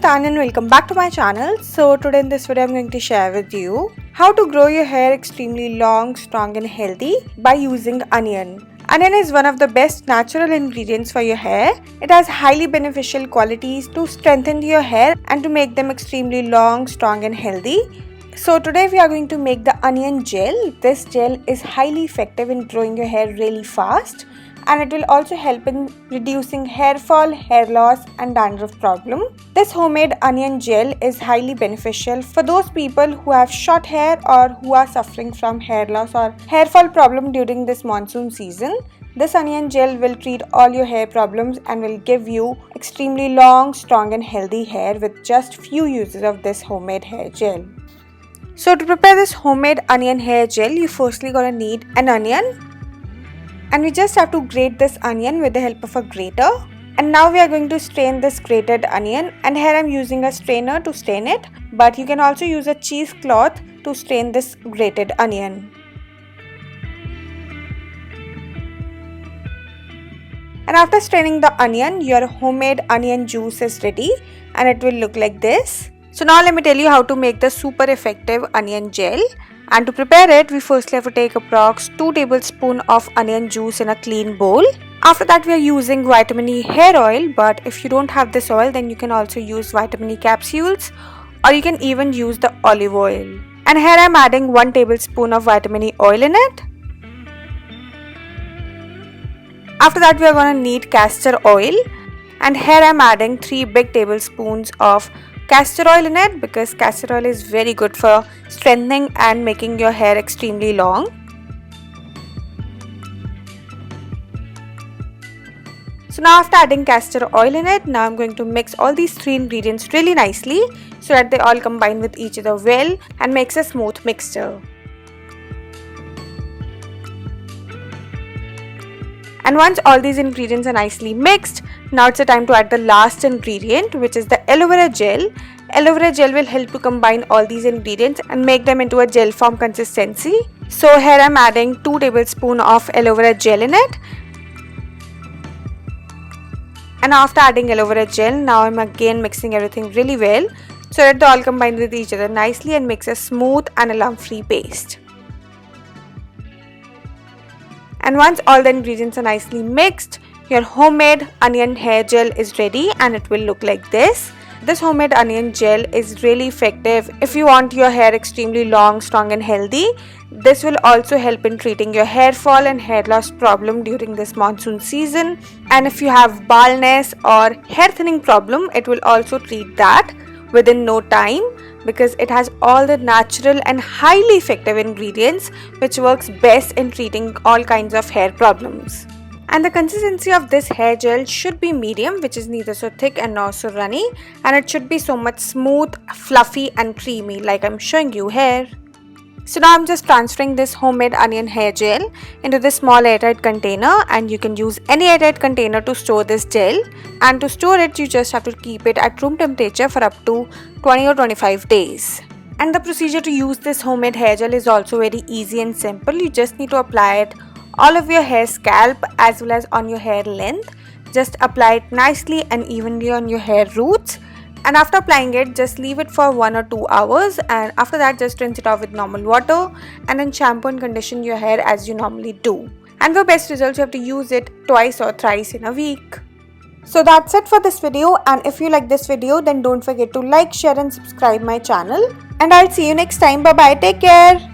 Tanya and welcome back to my channel. So today in this video I'm going to share with you how to grow your hair extremely long, strong and healthy by using onion. Onion is one of the best natural ingredients for your hair. It has highly beneficial qualities to strengthen your hair and to make them extremely long, strong and healthy. So today we are going to make the onion gel. This gel is highly effective in growing your hair really fast, and it will also help in reducing hair fall, hair loss and dandruff problem. This homemade onion gel is highly beneficial for those people who have short hair or who are suffering from hair loss or hair fall problem during this monsoon season. This onion gel will treat all your hair problems and will give you extremely long, strong and healthy hair with just few uses of this homemade hair gel. So to prepare this homemade onion hair gel, you firstly gonna need an onion. And we just have to grate this onion with the help of a grater. And now we are going to strain this grated onion, and here I am using a strainer to strain it, but you can also use a cheesecloth to strain this grated onion. And after straining the onion, your homemade onion juice is ready and it will look like this. So now let me tell you how to make the super effective onion gel. And to prepare it, we firstly have to take approx 2 tablespoons of onion juice in a clean bowl. After that, we are using vitamin E hair oil, but if you don't have this oil, then you can also use vitamin E capsules, or you can even use the olive oil. And here I am adding 1 tablespoon of vitamin E oil in it. After that, we are going to need castor oil, and here I am adding 3 big tablespoons of castor oil in it, because castor oil is very good for strengthening and making your hair extremely long. So now after adding castor oil in it, now I'm going to mix all these 3 ingredients really nicely so that they all combine with each other well and makes a smooth mixture. And once all these ingredients are nicely mixed, now it's the time to add the last ingredient, which is the aloe vera gel. Aloe vera gel will help to combine all these ingredients and make them into a gel form consistency. So here I'm adding 2 tablespoons of aloe vera gel in it. And after adding aloe vera gel, now I'm again mixing everything really well so that they all combine with each other nicely and makes a smooth and a lump-free paste. And once all the ingredients are nicely mixed, your homemade onion hair gel is ready and it will look like this. This homemade onion gel is really effective if you want your hair extremely long, strong and healthy. This will also help in treating your hair fall and hair loss problem during this monsoon season. And if you have baldness or hair thinning problem, it will also treat that within no time, because it has all the natural and highly effective ingredients which works best in treating all kinds of hair problems. And the consistency of this hair gel should be medium, which is neither so thick and nor so runny, and it should be so much smooth, fluffy and creamy like I'm showing you here. So now I'm just transferring this homemade onion hair gel into this small airtight container, and you can use any airtight container to store this gel. And to store it, you just have to keep it at room temperature for up to 20 or 25 days. And the procedure to use this homemade hair gel is also very easy and simple. You just need to apply it all over your hair scalp as well as on your hair length. Just apply it nicely and evenly on your hair roots. And after applying it, just leave it for 1 or 2 hours, and after that just rinse it off with normal water and then shampoo and condition your hair as you normally do. And for best results, you have to use it twice or thrice in a week. So that's it for this video, and if you like this video, then don't forget to like, share and subscribe my channel. And I'll see you next time. Bye bye, take care.